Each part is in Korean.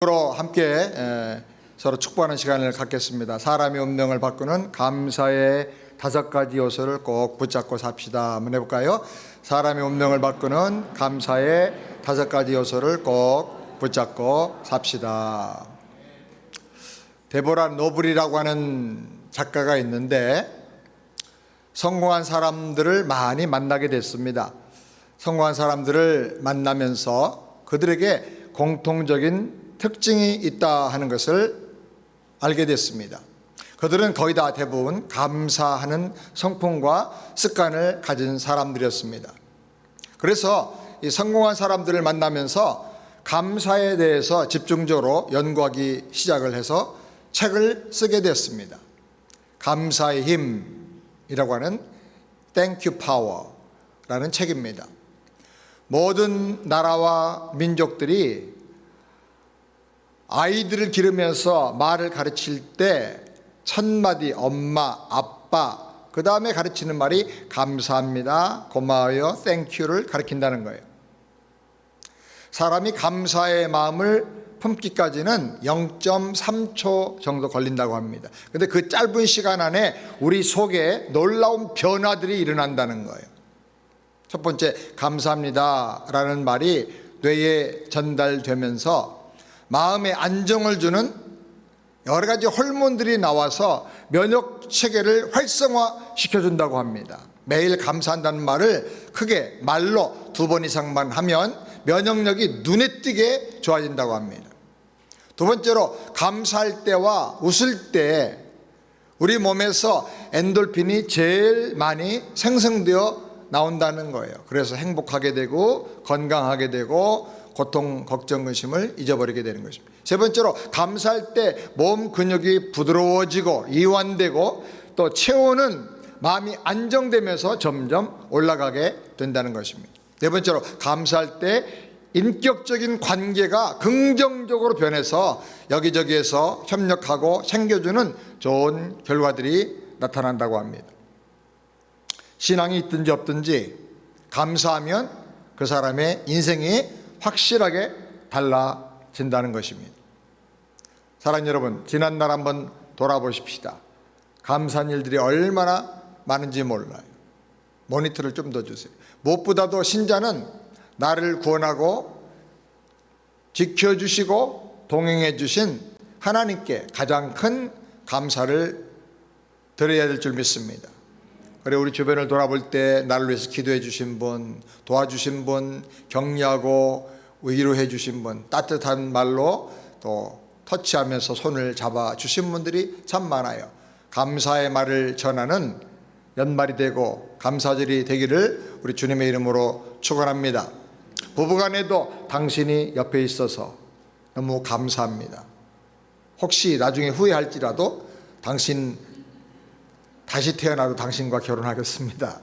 으로 함께 서로 축복하는 시간을 갖겠습니다. 사람의 운명을 바꾸는 감사의 5가지 요소를 꼭 붙잡고 삽시다. 한번 해볼까요? 사람의 운명을 바꾸는 감사의 5가지 요소를 꼭 붙잡고 삽시다. 데보라 노블이라고 하는 작가가 있는데 성공한 사람들을 많이 만나게 됐습니다. 성공한 사람들을 만나면서 그들에게 공통적인 특징이 있다 하는 것을 알게 됐습니다. 그들은 거의 다 대부분 감사하는 성품과 습관을 가진 사람들이었습니다. 그래서 이 성공한 사람들을 만나면서 감사에 대해서 집중적으로 연구하기 시작을 해서 책을 쓰게 됐습니다. 감사의 힘이라고 하는 Thank You Power라는 책입니다. 모든 나라와 민족들이 아이들을 기르면서 말을 가르칠 때 첫 마디 엄마, 아빠, 그 다음에 가르치는 말이 감사합니다, 고마워요, 땡큐를 가르친다는 거예요. 사람이 감사의 마음을 품기까지는 0.3초 정도 걸린다고 합니다. 그런데 그 짧은 시간 안에 우리 속에 놀라운 변화들이 일어난다는 거예요. 첫 번째, 감사합니다 라는 말이 뇌에 전달되면서 마음에 안정을 주는 여러 가지 호르몬들이 나와서 면역 체계를 활성화시켜준다고 합니다. 매일 감사한다는 말을 크게 말로 2번 이상만 하면 면역력이 눈에 띄게 좋아진다고 합니다. 두 번째로, 감사할 때와 웃을 때 우리 몸에서 엔돌핀이 제일 많이 생성되어 나온다는 거예요. 그래서 행복하게 되고 건강하게 되고 고통, 걱정, 근심을 잊어버리게 되는 것입니다. 세 번째로, 감사할 때 몸 근육이 부드러워지고 이완되고 또 체온은 마음이 안정되면서 점점 올라가게 된다는 것입니다. 네 번째로, 감사할 때 인격적인 관계가 긍정적으로 변해서 여기저기에서 협력하고 챙겨주는 좋은 결과들이 나타난다고 합니다. 신앙이 있든지 없든지 감사하면 그 사람의 인생이 확실하게 달라진다는 것입니다. 사랑하는 여러분, 지난날 한번 돌아보십시다. 감사한 일들이 얼마나 많은지 몰라요. 모니터를 좀 더 주세요. 무엇보다도 신자는 나를 구원하고 지켜주시고 동행해 주신 하나님께 가장 큰 감사를 드려야 될 줄 믿습니다. 그래, 우리 주변을 돌아볼 때 나를 위해서 기도해 주신 분, 도와주신 분, 격려하고 위로해 주신 분, 따뜻한 말로 또 터치하면서 손을 잡아 주신 분들이 참 많아요. 감사의 말을 전하는 연말이 되고 감사절이 되기를 우리 주님의 이름으로 축원합니다. 부부간에도 당신이 옆에 있어서 너무 감사합니다. 혹시 나중에 후회할지라도 당신 다시 태어나도 당신과 결혼하겠습니다.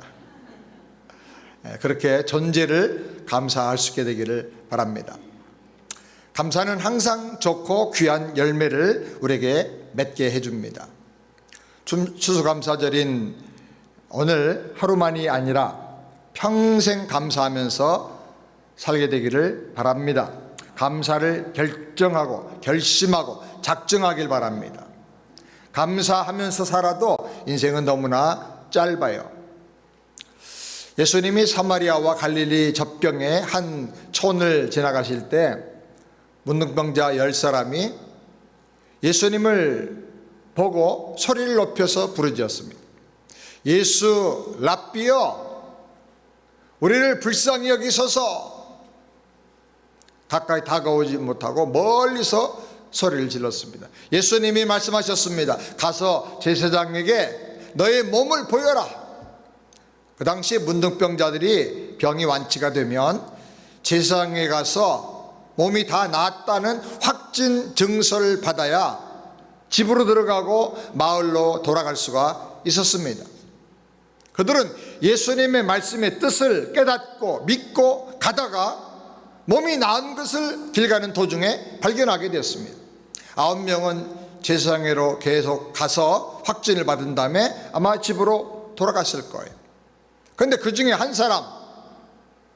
그렇게 존재를 감사할 수 있게 되기를 바랍니다. 감사는 항상 좋고 귀한 열매를 우리에게 맺게 해줍니다. 추수감사절인 오늘 하루만이 아니라 평생 감사하면서 살게 되기를 바랍니다. 감사를 결정하고 결심하고 작정하길 바랍니다. 감사하면서 살아도 인생은 너무나 짧아요. 예수님이 사마리아와 갈릴리 접경의 한 촌을 지나가실 때 문둥병자 10사람이 예수님을 보고 소리를 높여서 부르짖었습니다. 예수 랍비여, 우리를 불쌍히 여기소서. 가까이 다가오지 못하고 멀리서 소리를 질렀습니다. 예수님이 말씀하셨습니다. 가서 제사장에게 너의 몸을 보여라. 그 당시 문둥병자들이 병이 완치가 되면 제사장에 가서 몸이 다 나았다는 확진 증서를 받아야 집으로 들어가고 마을로 돌아갈 수가 있었습니다. 그들은 예수님의 말씀의 뜻을 깨닫고 믿고 가다가 몸이 나은 것을 길 가는 도중에 발견하게 되었습니다. 9명은 제사장회로 계속 가서 확진을 받은 다음에 아마 집으로 돌아갔을 거예요. 그런데 그 중에 한 사람,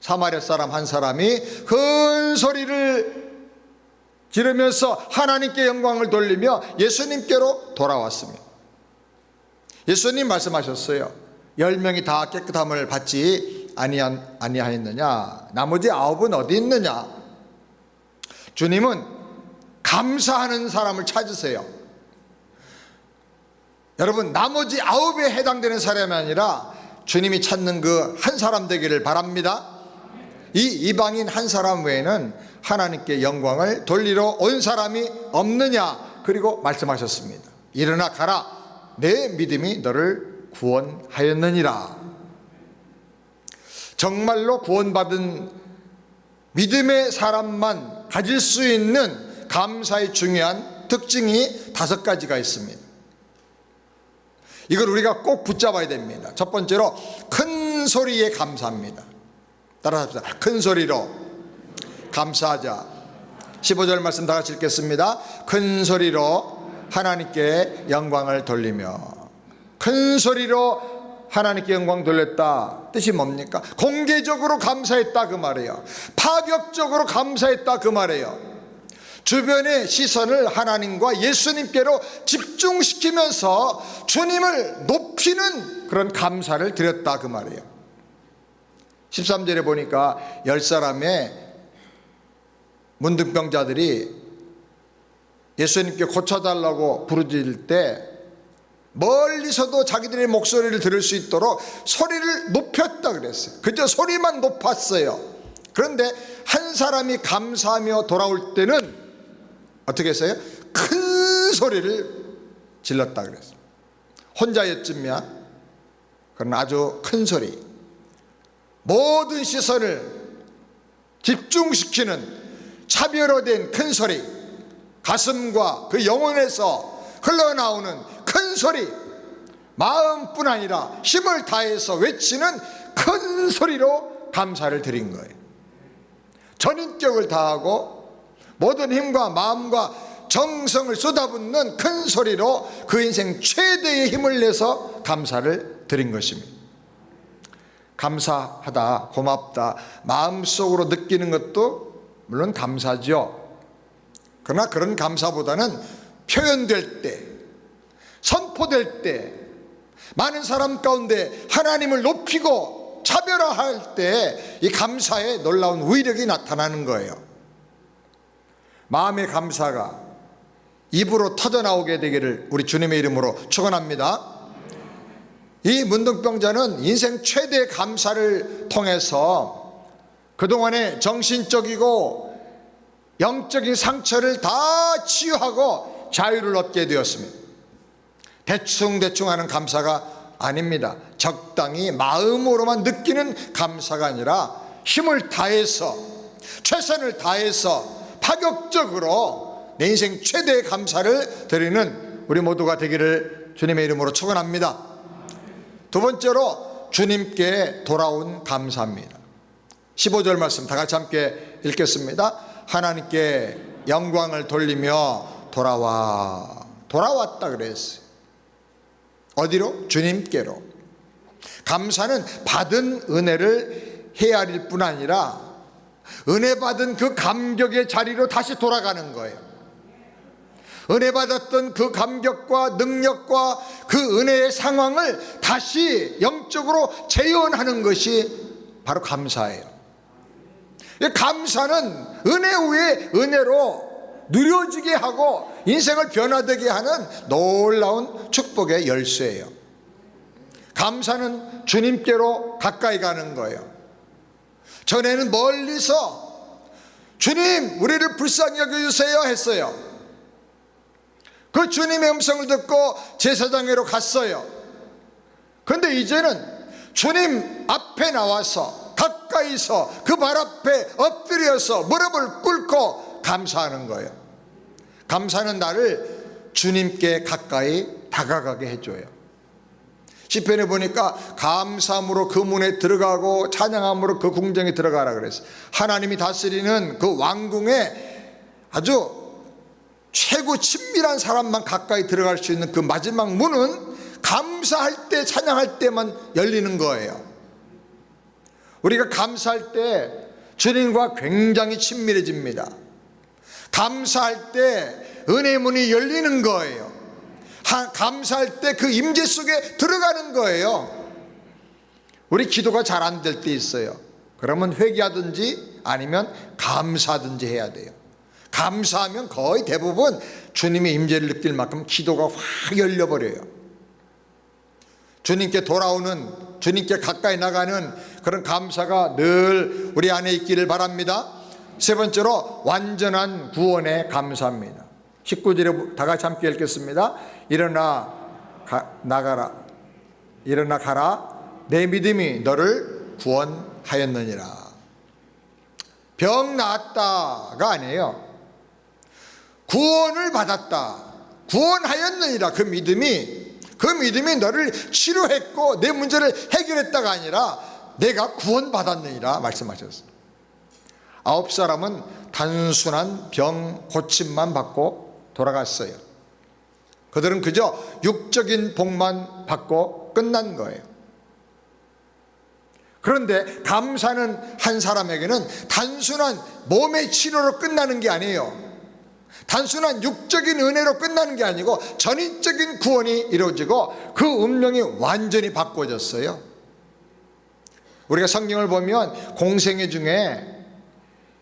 사마리아 사람 한 사람이 큰 소리를 지르면서 하나님께 영광을 돌리며 예수님께로 돌아왔습니다. 예수님 말씀하셨어요. 10명이 다 깨끗함을 받지 아니하였느냐? 나머지 9은 어디 있느냐? 주님은 감사하는 사람을 찾으세요. 여러분, 나머지 9에 해당되는 사람이 아니라 주님이 찾는 그 한 사람 되기를 바랍니다. 이 이방인 한 사람 외에는 하나님께 영광을 돌리러 온 사람이 없느냐? 그리고 말씀하셨습니다. 일어나 가라. 내 믿음이 너를 구원하였느니라. 정말로 구원받은 믿음의 사람만 가질 수 있는 감사의 중요한 특징이 5가지가 있습니다. 이걸 우리가 꼭 붙잡아야 됩니다. 첫 번째로 큰 소리에 감사합니다. 따라합시다. 큰 소리로 감사하자. 15절 말씀 다 같이 읽겠습니다. 큰 소리로 하나님께 영광을 돌리며. 큰 소리로 하나님께 영광 돌렸다 뜻이 뭡니까? 공개적으로 감사했다 그 말이에요. 파격적으로 감사했다 그 말이에요. 주변의 시선을 하나님과 예수님께로 집중시키면서 주님을 높이는 그런 감사를 드렸다 그 말이에요. 13절에 보니까 10사람의 문둥병자들이 예수님께 고쳐달라고 부르짖을 때 멀리서도 자기들의 목소리를 들을 수 있도록 소리를 높였다 그랬어요. 그저 소리만 높았어요. 그런데 한 사람이 감사하며 돌아올 때는 어떻게 했어요? 큰 소리를 질렀다 그랬어요. 혼자였지만 그런 아주 큰 소리, 모든 시선을 집중시키는 차별화된 큰 소리, 가슴과 그 영혼에서 흘러나오는 큰 소리, 마음뿐 아니라 힘을 다해서 외치는 큰 소리로 감사를 드린 거예요. 전인격을 다하고 모든 힘과 마음과 정성을 쏟아붓는 큰 소리로 그 인생 최대의 힘을 내서 감사를 드린 것입니다. 감사하다, 고맙다, 마음속으로 느끼는 것도 물론 감사죠. 그러나 그런 감사보다는 표현될 때, 선포될 때, 많은 사람 가운데 하나님을 높이고 차별화할 때 이 감사의 놀라운 위력이 나타나는 거예요. 마음의 감사가 입으로 터져나오게 되기를 우리 주님의 이름으로 축원합니다. 이 문둥병자는 인생 최대의 감사를 통해서 그동안의 정신적이고 영적인 상처를 다 치유하고 자유를 얻게 되었습니다. 대충 하는 감사가 아닙니다. 적당히 마음으로만 느끼는 감사가 아니라 힘을 다해서, 최선을 다해서 파격적으로 내 인생 최대의 감사를 드리는 우리 모두가 되기를 주님의 이름으로 축원합니다. 두 번째로 주님께 돌아온 감사입니다. 15절 말씀 다 같이 함께 읽겠습니다. 하나님께 영광을 돌리며 돌아왔다 그랬어요. 어디로? 주님께로. 감사는 받은 은혜를 헤아릴 뿐 아니라 은혜 받은 그 감격의 자리로 다시 돌아가는 거예요. 은혜 받았던 그 감격과 능력과 그 은혜의 상황을 다시 영적으로 재현하는 것이 바로 감사예요. 감사는 은혜 위에 은혜로 누려지게 하고 인생을 변화되게 하는 놀라운 축복의 열쇠예요. 감사는 주님께로 가까이 가는 거예요. 전에는 멀리서 주님 우리를 불쌍히 여겨주세요 했어요. 그 주님의 음성을 듣고 제사장회로 갔어요. 그런데 이제는 주님 앞에 나와서 가까이서 그 발 앞에 엎드려서 무릎을 꿇고 감사하는 거예요. 감사는 나를 주님께 가까이 다가가게 해줘요. 시편에 보니까 감사함으로 그 문에 들어가고 찬양함으로 그 궁정에 들어가라 그랬어요. 하나님이 다스리는 그 왕궁에 아주 최고 친밀한 사람만 가까이 들어갈 수 있는 그 마지막 문은 감사할 때, 찬양할 때만 열리는 거예요. 우리가 감사할 때 주님과 굉장히 친밀해집니다. 감사할 때 은혜의 문이 열리는 거예요. 감사할 때 그 임재 속에 들어가는 거예요. 우리 기도가 잘 안 될 때 있어요. 그러면 회개하든지 아니면 감사하든지 해야 돼요. 감사하면 거의 대부분 주님의 임재를 느낄 만큼 기도가 확 열려버려요. 주님께 돌아오는, 주님께 가까이 나가는 그런 감사가 늘 우리 안에 있기를 바랍니다. 세 번째로 완전한 구원에 감사합니다. 19절에 다 같이 함께 읽겠습니다. 일어나 가라. 내 믿음이 너를 구원하였느니라. 병 나았다가 아니에요. 구원을 받았다, 구원하였느니라. 그 믿음이 너를 치료했고 내 문제를 해결했다가 아니라 내가 구원받았느니라 말씀하셨어요. 9사람은 단순한 병 고침만 받고 돌아갔어요. 그들은 그저 육적인 복만 받고 끝난 거예요. 그런데 감사는 한 사람에게는 단순한 몸의 치료로 끝나는 게 아니에요. 단순한 육적인 은혜로 끝나는 게 아니고 전인적인 구원이 이루어지고 그 운명이 완전히 바꿔졌어요. 우리가 성경을 보면 공생애 중에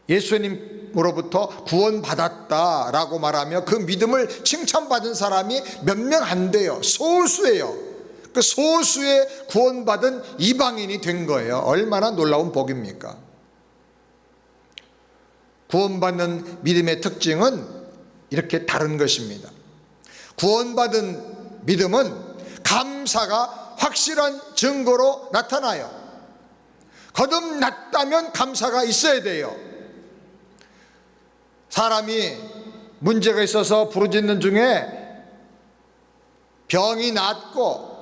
예수님으로부터 구원받았다라고 말하며 그 믿음을 칭찬받은 사람이 몇 명 안 돼요. 소수예요. 그 소수의 구원받은 이방인이 된 거예요. 얼마나 놀라운 복입니까? 구원받는 믿음의 특징은 이렇게 다른 것입니다. 구원받은 믿음은 감사가 확실한 증거로 나타나요. 거듭났다면 감사가 있어야 돼요. 사람이 문제가 있어서 부르짖는 중에 병이 낫고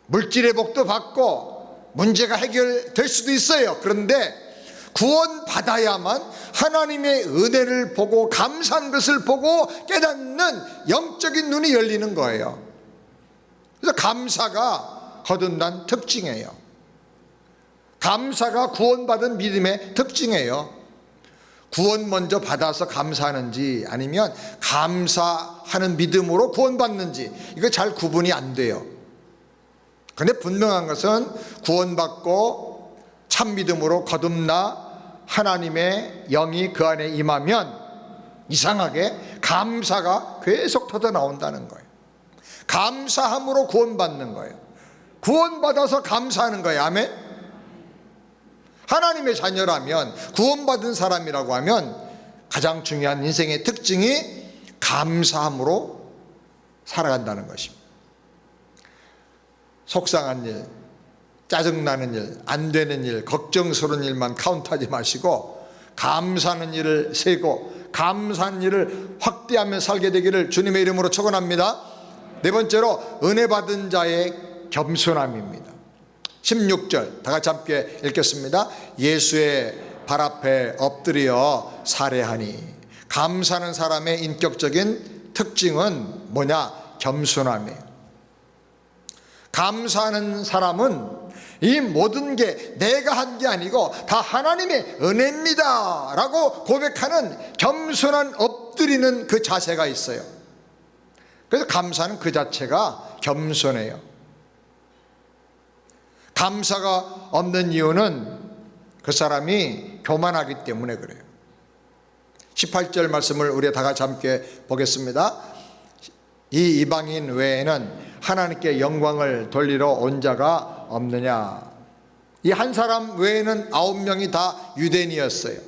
물질의 복도 받고 문제가 해결될 수도 있어요. 그런데 구원받아야만 하나님의 은혜를 보고 감사한 것을 보고 깨닫는 영적인 눈이 열리는 거예요. 그래서 감사가 거듭난 특징이에요. 감사가 구원받은 믿음의 특징이에요. 구원 먼저 받아서 감사하는지 아니면 감사하는 믿음으로 구원받는지 이거 잘 구분이 안 돼요. 그런데 분명한 것은 구원받고 참 믿음으로 거듭나 하나님의 영이 그 안에 임하면 이상하게 감사가 계속 터져 나온다는 거예요. 감사함으로 구원받는 거예요. 구원받아서 감사하는 거예요. 아멘. 하나님의 자녀라면, 구원받은 사람이라고 하면 가장 중요한 인생의 특징이 감사함으로 살아간다는 것입니다. 속상한 일, 짜증나는 일, 안 되는 일, 걱정스러운 일만 카운트하지 마시고 감사하는 일을 세고 감사한 일을 확대하며 살게 되기를 주님의 이름으로 축원합니다. 네 번째로 은혜 받은 자의 겸손함입니다. 16절 다 같이 함께 읽겠습니다. 예수의 발 앞에 엎드려 살해하니. 감사하는 사람의 인격적인 특징은 뭐냐? 겸손함이에요. 감사하는 사람은 이 모든 게 내가 한 게 아니고 다 하나님의 은혜입니다 라고 고백하는 겸손한 엎드리는 그 자세가 있어요. 그래서 감사는 그 자체가 겸손해요. 감사가 없는 이유는 그 사람이 교만하기 때문에 그래요. 18절 말씀을 우리가 다 같이 함께 보겠습니다. 이 이방인 외에는 하나님께 영광을 돌리러 온 자가 없느냐. 이 한 사람 외에는 9명이 다 유대인이었어요.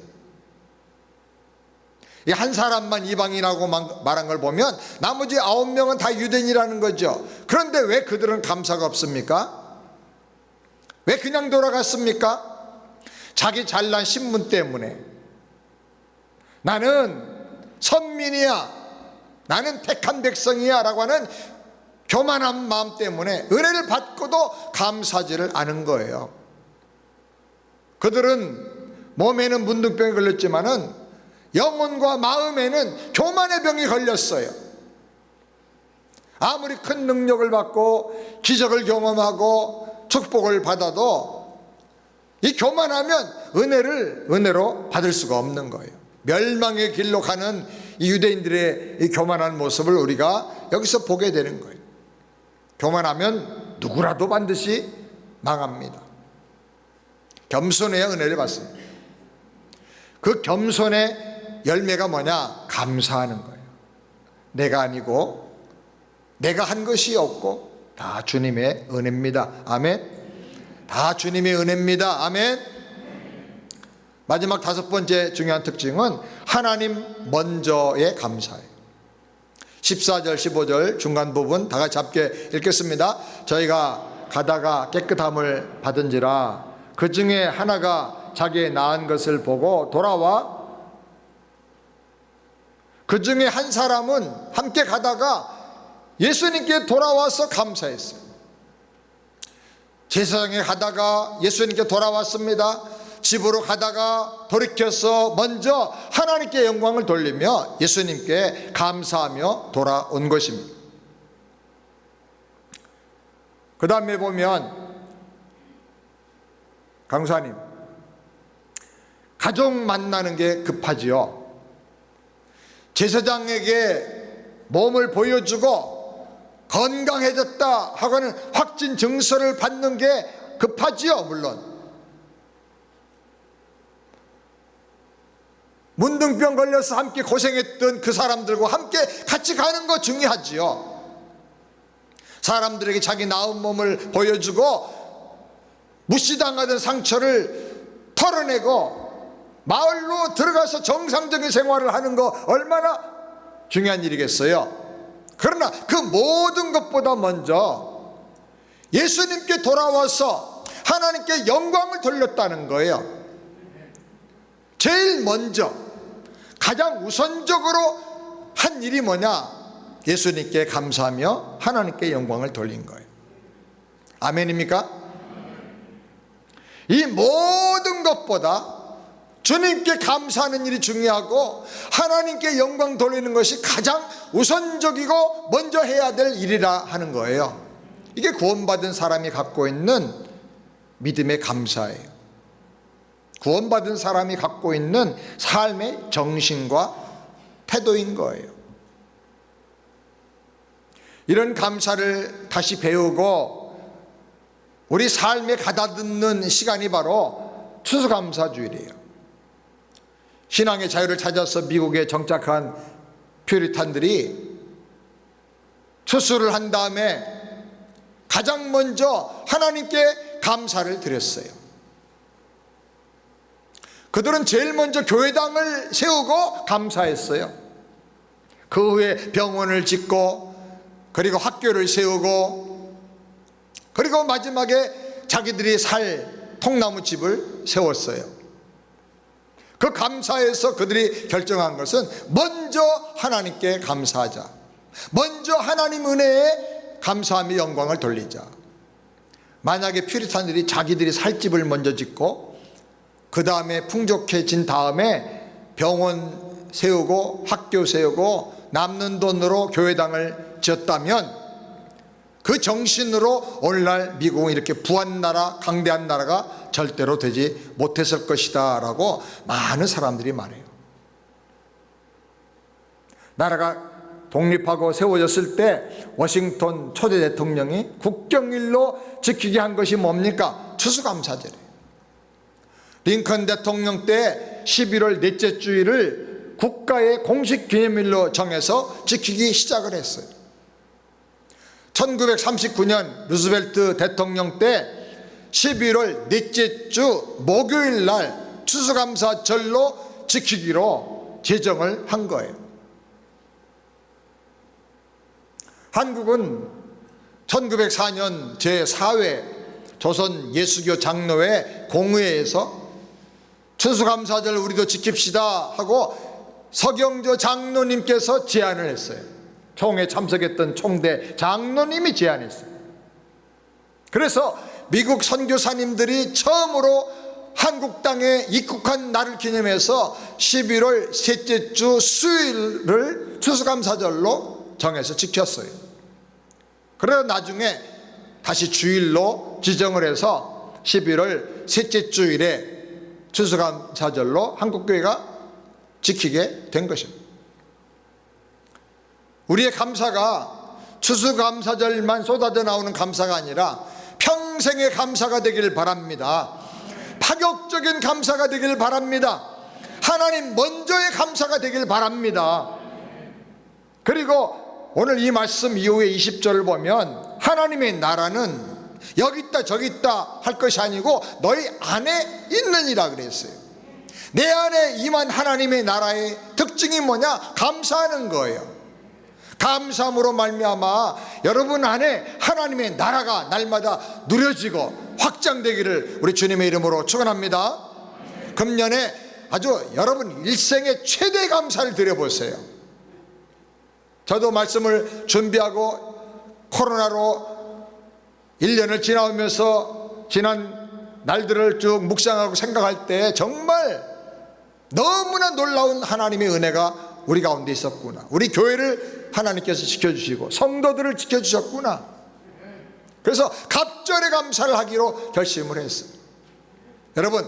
이 한 사람만 이방인이라고 말한 걸 보면 나머지 9명은 다 유대인이라는 거죠. 그런데 왜 그들은 감사가 없습니까? 왜 그냥 돌아갔습니까? 자기 잘난 신분 때문에. 나는 선민이야, 나는 택한 백성이야 라고 하는 교만한 마음 때문에 은혜를 받고도 감사하지를 않은 거예요. 그들은 몸에는 문둥병이 걸렸지만은 영혼과 마음에는 교만의 병이 걸렸어요. 아무리 큰 능력을 받고 기적을 경험하고 축복을 받아도 이 교만하면 은혜로 받을 수가 없는 거예요. 멸망의 길로 가는 이 유대인들의 이 교만한 모습을 우리가 여기서 보게 되는 거예요. 교만하면 누구라도 반드시 망합니다. 겸손해야 은혜를 받습니다. 그 겸손의 열매가 뭐냐? 감사하는 거예요. 내가 아니고 내가 한 것이 없고 다 주님의 은혜입니다. 아멘. 다 주님의 은혜입니다. 아멘. 마지막 다섯 번째 중요한 특징은 하나님 먼저의 감사예요. 14절 15절 중간 부분 다 같이 함께 읽겠습니다. 저희가 가다가 깨끗함을 받은지라 그 중에 하나가 자기의 나은 것을 보고 돌아와 그 중에 한 사람은 함께 가다가 예수님께 돌아와서 감사했어요. 제사장에 가다가 예수님께 돌아왔습니다. 집으로 가다가 돌이켜서 먼저 하나님께 영광을 돌리며 예수님께 감사하며 돌아온 것입니다. 그 다음에 보면 강사님, 가족 만나는 게 급하지요. 제사장에게 몸을 보여주고 건강해졌다 하고는 확진 증서를 받는 게 급하지요. 물론 문둥병 걸려서 함께 고생했던 그 사람들과 함께 같이 가는 거 중요하지요. 사람들에게 자기 나은 몸을 보여주고 무시당하던 상처를 털어내고 마을로 들어가서 정상적인 생활을 하는 거 얼마나 중요한 일이겠어요. 그러나 그 모든 것보다 먼저 예수님께 돌아와서 하나님께 영광을 돌렸다는 거예요. 제일 먼저 가장 우선적으로 한 일이 뭐냐? 예수님께 감사하며 하나님께 영광을 돌린 거예요. 아멘입니까? 이 모든 것보다 주님께 감사하는 일이 중요하고 하나님께 영광 돌리는 것이 가장 우선적이고 먼저 해야 될 일이라 하는 거예요. 이게 구원받은 사람이 갖고 있는 믿음의 감사예요. 구원받은 사람이 갖고 있는 삶의 정신과 태도인 거예요. 이런 감사를 다시 배우고 우리 삶에 가다듬는 시간이 바로 추수감사주일이에요. 신앙의 자유를 찾아서 미국에 정착한 퓨리탄들이 추수를 한 다음에 가장 먼저 하나님께 감사를 드렸어요. 그들은 제일 먼저 교회당을 세우고 감사했어요. 그 후에 병원을 짓고 그리고 학교를 세우고 그리고 마지막에 자기들이 살 통나무집을 세웠어요. 그 감사에서 그들이 결정한 것은 먼저 하나님께 감사하자. 먼저 하나님 은혜에 감사하며 영광을 돌리자. 만약에 퓨리탄들이 자기들이 살 집을 먼저 짓고 그 다음에 풍족해진 다음에 병원 세우고 학교 세우고 남는 돈으로 교회당을 지었다면 그 정신으로 오늘날 미국은 이렇게 부한 나라, 강대한 나라가 절대로 되지 못했을 것이다 라고 많은 사람들이 말해요. 나라가 독립하고 세워졌을 때 워싱턴 초대 대통령이 국경일로 지키게 한 것이 뭡니까? 추수감사절이에요. 링컨 대통령 때 11월 넷째 주일을 국가의 공식 기념일로 정해서 지키기 시작을 했어요. 1939년 루즈벨트 대통령 때 11월 넷째 주 목요일 날 추수감사절로 지키기로 제정을 한 거예요. 한국은 1904년 제4회 조선 예수교 장로회 공의회에서 추수감사절 우리도 지킵시다 하고 서경조 장로님께서 제안을 했어요. 총회 참석했던 총대 장로님이 제안했어요. 그래서 미국 선교사님들이 처음으로 한국 땅에 입국한 날을 기념해서 11월 셋째 주 수요일을 추수감사절로 정해서 지켰어요. 그러다 나중에 다시 주일로 지정을 해서 11월 셋째 주일에 추수감사절로 한국교회가 지키게 된 것입니다. 우리의 감사가 추수감사절만 쏟아져 나오는 감사가 아니라 평생의 감사가 되길 바랍니다. 파격적인 감사가 되길 바랍니다. 하나님 먼저의 감사가 되길 바랍니다. 그리고 오늘 이 말씀 이후에 20절을 보면 하나님의 나라는 여기 있다 저기 있다 할 것이 아니고 너희 안에 있느니라 그랬어요. 내 안에 임한 하나님의 나라의 특징이 뭐냐? 감사하는 거예요. 감사함으로 말미암아 여러분 안에 하나님의 나라가 날마다 누려지고 확장되기를 우리 주님의 이름으로 축원합니다. 금년에 아주 여러분 일생의 최대 감사를 드려보세요. 저도 말씀을 준비하고 코로나로 1년을 지나오면서 지난 날들을 쭉 묵상하고 생각할 때 정말 너무나 놀라운 하나님의 은혜가 우리 가운데 있었구나. 우리 교회를 하나님께서 지켜주시고 성도들을 지켜주셨구나. 그래서 갑절의 감사를 하기로 결심을 했어요. 여러분,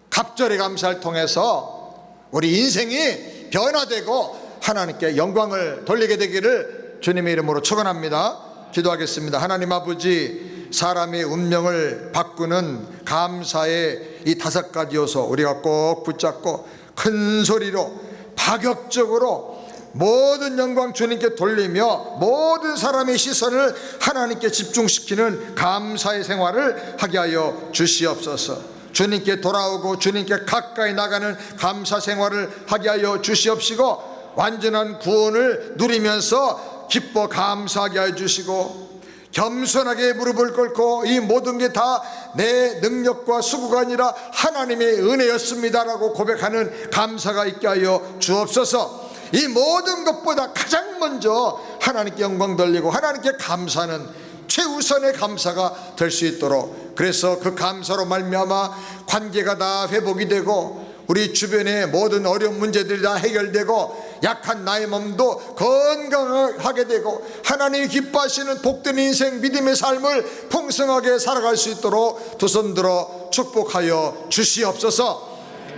갑절의 감사를 통해서 우리 인생이 변화되고 하나님께 영광을 돌리게 되기를 주님의 이름으로 축원합니다. 기도하겠습니다. 하나님 아버지, 사람의 운명을 바꾸는 감사의 이 5가지 요소 우리가 꼭 붙잡고 큰 소리로 파격적으로 모든 영광 주님께 돌리며 모든 사람의 시선을 하나님께 집중시키는 감사의 생활을 하게 하여 주시옵소서. 주님께 돌아오고 주님께 가까이 나가는 감사 생활을 하게 하여 주시옵시고 완전한 구원을 누리면서 기뻐 감사하게 하여 주시고 겸손하게 무릎을 꿇고 이 모든 게 다 내 능력과 수고가 아니라 하나님의 은혜였습니다라고 고백하는 감사가 있게 하여 주옵소서. 이 모든 것보다 가장 먼저 하나님께 영광 돌리고 하나님께 감사하는 최우선의 감사가 될 수 있도록, 그래서 그 감사로 말미암아 관계가 다 회복이 되고 우리 주변의 모든 어려운 문제들이 다 해결되고 약한 나의 몸도 건강하게 되고 하나님이 기뻐하시는 복된 인생 믿음의 삶을 풍성하게 살아갈 수 있도록 두 손 들어 축복하여 주시옵소서.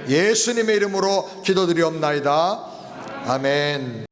예수님의 이름으로 기도드리옵나이다. 아멘.